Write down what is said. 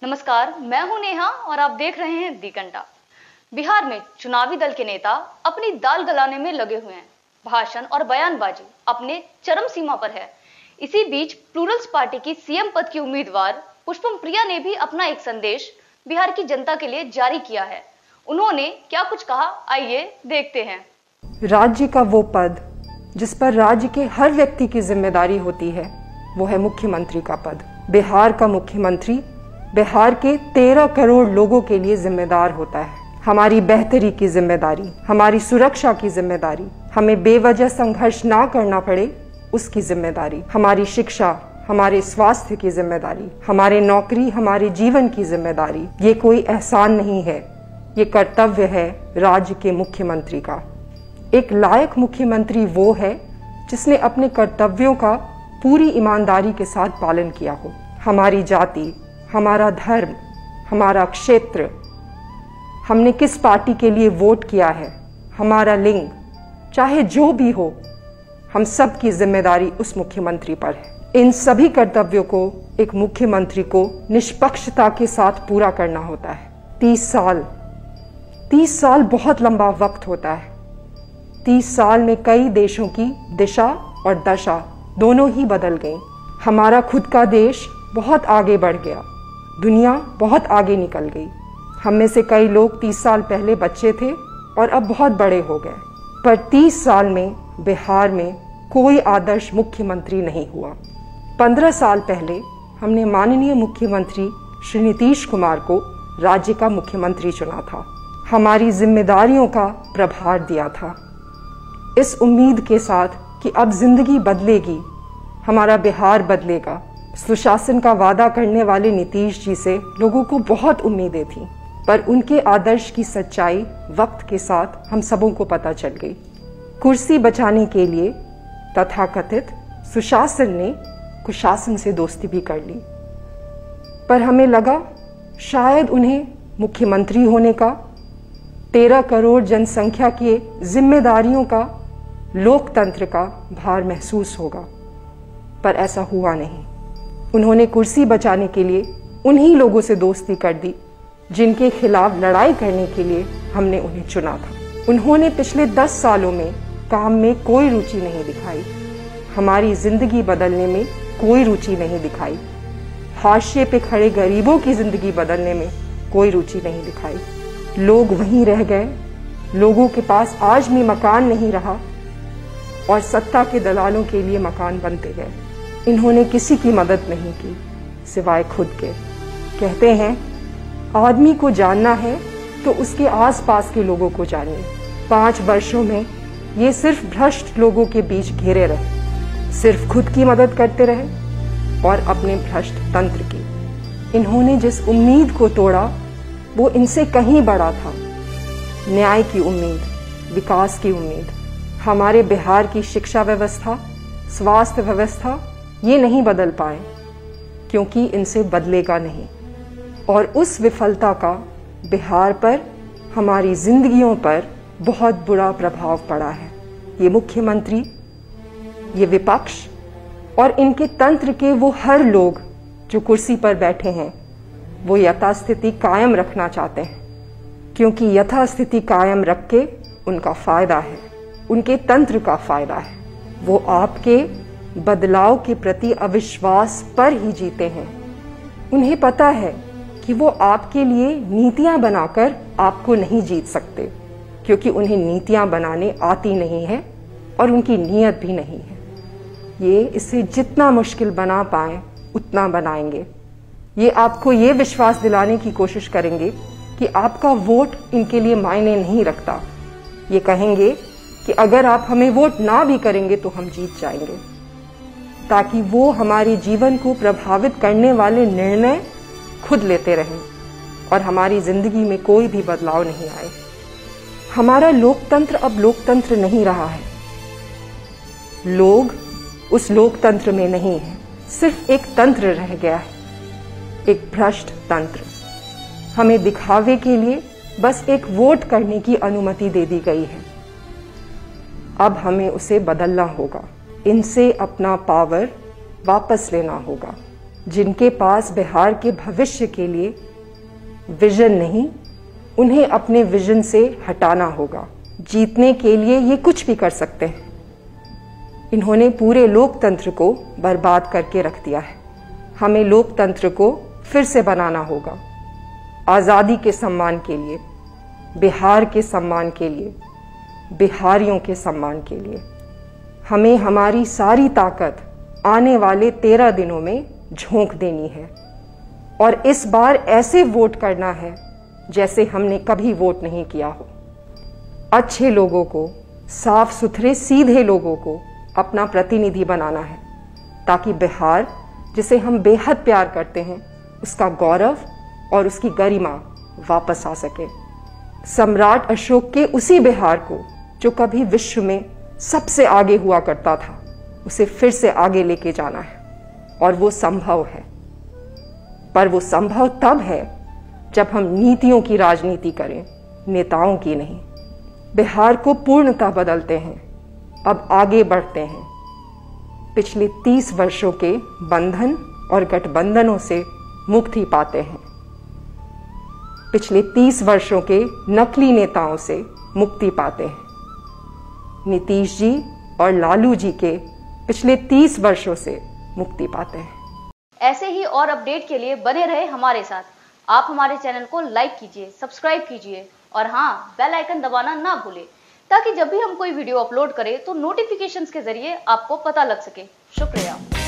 नमस्कार, मैं हूं नेहा और आप देख रहे हैं दी घंटा। बिहार में चुनावी दल के नेता अपनी दाल गलाने में लगे हुए हैं। भाषण और बयानबाजी अपने चरम सीमा पर है। इसी बीच प्लूरल्स पार्टी की सीएम पद की उम्मीदवार पुष्पम प्रिया ने भी अपना एक संदेश बिहार की जनता के लिए जारी किया है। उन्होंने क्या कुछ कहा, आइए देखते हैं। राज्य का वो पद जिस पर राज्य के हर व्यक्ति की जिम्मेदारी होती है, वो है मुख्यमंत्री का पद। बिहार का मुख्यमंत्री बिहार के 13 करोड़ लोगों के लिए जिम्मेदार होता है। हमारी बेहतरी की जिम्मेदारी, हमारी सुरक्षा की जिम्मेदारी, हमें बेवजह संघर्ष ना करना पड़े उसकी जिम्मेदारी, हमारी शिक्षा, हमारे स्वास्थ्य की जिम्मेदारी, हमारे नौकरी, हमारे जीवन की जिम्मेदारी, ये कोई एहसान नहीं है, ये कर्तव्य है राज्य के मुख्यमंत्री का। एक लायक मुख्यमंत्री वो है जिसने अपने कर्तव्यों का पूरी ईमानदारी के साथ पालन किया हो। हमारी जाति, हमारा धर्म, हमारा क्षेत्र, हमने किस पार्टी के लिए वोट किया है, हमारा लिंग, चाहे जो भी हो, हम सब की जिम्मेदारी उस मुख्यमंत्री पर है। इन सभी कर्तव्यों को एक मुख्यमंत्री को निष्पक्षता के साथ पूरा करना होता है। 30 साल बहुत लंबा वक्त होता है। 30 साल में कई देशों की दिशा और दशा दोनों ही बदल गई। हमारा खुद का देश बहुत आगे बढ़ गया, दुनिया बहुत आगे निकल गई। हम में से कई लोग 30 साल पहले बच्चे थे और अब बहुत बड़े हो गए, पर 30 साल में बिहार में कोई आदर्श मुख्यमंत्री नहीं हुआ। 15 साल पहले हमने माननीय मुख्यमंत्री श्री नीतीश कुमार को राज्य का मुख्यमंत्री चुना था, हमारी जिम्मेदारियों का प्रभार दिया था, इस उम्मीद के साथ कि अब जिंदगी बदलेगी, हमारा बिहार बदलेगा। सुशासन का वादा करने वाले नीतीश जी से लोगों को बहुत उम्मीदें थीं, पर उनके आदर्श की सच्चाई वक्त के साथ हम सबों को पता चल गई। कुर्सी बचाने के लिए तथाकथित सुशासन ने कुशासन से दोस्ती भी कर ली, पर हमें लगा शायद उन्हें मुख्यमंत्री होने का, 13 करोड़ जनसंख्या की जिम्मेदारियों का, लोकतंत्र का भार महसूस होगा, पर ऐसा हुआ नहीं। उन्होंने कुर्सी बचाने के लिए उन्हीं लोगों से दोस्ती कर दी जिनके खिलाफ लड़ाई करने के लिए हमने उन्हें चुना था। उन्होंने पिछले 10 सालों में काम में कोई रुचि नहीं दिखाई, हमारी जिंदगी बदलने में कोई रुचि नहीं दिखाई, हाशिए पे खड़े गरीबों की जिंदगी बदलने में कोई रुचि नहीं दिखाई। लोग वहीं रह गए, लोगों के पास आज भी मकान नहीं रहा और सत्ता के दलालों के लिए मकान बनते गए। इन्होंने किसी की मदद नहीं की सिवाय खुद के। कहते हैं आदमी को जानना है तो उसके आसपास के लोगों को जानिए। 5 वर्षों में ये सिर्फ भ्रष्ट लोगों के बीच घेरे रहे, सिर्फ खुद की मदद करते रहे और अपने भ्रष्ट तंत्र की। इन्होंने जिस उम्मीद को तोड़ा वो इनसे कहीं बड़ा था। न्याय की उम्मीद, विकास की उम्मीद। हमारे बिहार की शिक्षा व्यवस्था, स्वास्थ्य व्यवस्था ये नहीं बदल पाए क्योंकि इनसे बदलेगा नहीं, और उस विफलता का बिहार पर, हमारी जिंदगियों पर बहुत बुरा प्रभाव पड़ा है। ये मुख्यमंत्री, ये विपक्ष और इनके तंत्र के वो हर लोग जो कुर्सी पर बैठे हैं, वो यथास्थिति कायम रखना चाहते हैं, क्योंकि यथास्थिति कायम रख के उनका फायदा है, उनके तंत्र का फायदा है। वो आपके बदलाव के प्रति अविश्वास पर ही जीते हैं। उन्हें पता है कि वो आपके लिए नीतियां बनाकर आपको नहीं जीत सकते, क्योंकि उन्हें नीतियां बनाने आती नहीं है और उनकी नीयत भी नहीं है। ये इसे जितना मुश्किल बना पाए उतना बनाएंगे। ये आपको ये विश्वास दिलाने की कोशिश करेंगे कि आपका वोट इनके लिए मायने नहीं रखता। ये कहेंगे कि अगर आप हमें वोट ना भी करेंगे तो हम जीत जाएंगे, ताकि वो हमारे जीवन को प्रभावित करने वाले निर्णय खुद लेते रहें और हमारी जिंदगी में कोई भी बदलाव नहीं आए। हमारा लोकतंत्र अब लोकतंत्र नहीं रहा है। लोग उस लोकतंत्र में नहीं है, सिर्फ एक तंत्र रह गया है, एक भ्रष्ट तंत्र। हमें दिखावे के लिए बस एक वोट करने की अनुमति दे दी गई है। अब हमें उसे बदलना होगा, इनसे अपना पावर वापस लेना होगा। जिनके पास बिहार के भविष्य के लिए विजन नहीं, उन्हें अपने विजन से हटाना होगा। जीतने के लिए ये कुछ भी कर सकते हैं। इन्होंने पूरे लोकतंत्र को बर्बाद करके रख दिया है। हमें लोकतंत्र को फिर से बनाना होगा, आज़ादी के सम्मान के लिए, बिहार के सम्मान के लिए, बिहारियों के सम्मान के लिए। हमें हमारी सारी ताकत आने वाले 13 दिनों में झोंक देनी है और इस बार ऐसे वोट करना है जैसे हमने कभी वोट नहीं किया हो। अच्छे लोगों को, साफ सुथरे सीधे लोगों को अपना प्रतिनिधि बनाना है ताकि बिहार, जिसे हम बेहद प्यार करते हैं, उसका गौरव और उसकी गरिमा वापस आ सके। सम्राट अशोक के उसी बिहार को जो कभी विश्व में सबसे आगे हुआ करता था, उसे फिर से आगे लेके जाना है और वो संभव है। पर वो संभव तब है जब हम नीतियों की राजनीति करें, नेताओं की नहीं। बिहार को पूर्णतः बदलते हैं, अब आगे बढ़ते हैं। पिछले 30 वर्षों के बंधन और गठबंधनों से मुक्ति पाते हैं। पिछले 30 वर्षों के नकली नेताओं से मुक्ति पाते हैं। नीतीश जी और लालू जी के पिछले 30 वर्षों से मुक्ति पाते हैं। ऐसे ही और अपडेट के लिए बने रहे हमारे साथ। आप हमारे चैनल को लाइक कीजिए, सब्सक्राइब कीजिए और हाँ, बेल आइकन दबाना ना भूलें ताकि जब भी हम कोई वीडियो अपलोड करें तो नोटिफिकेशंस के जरिए आपको पता लग सके। शुक्रिया।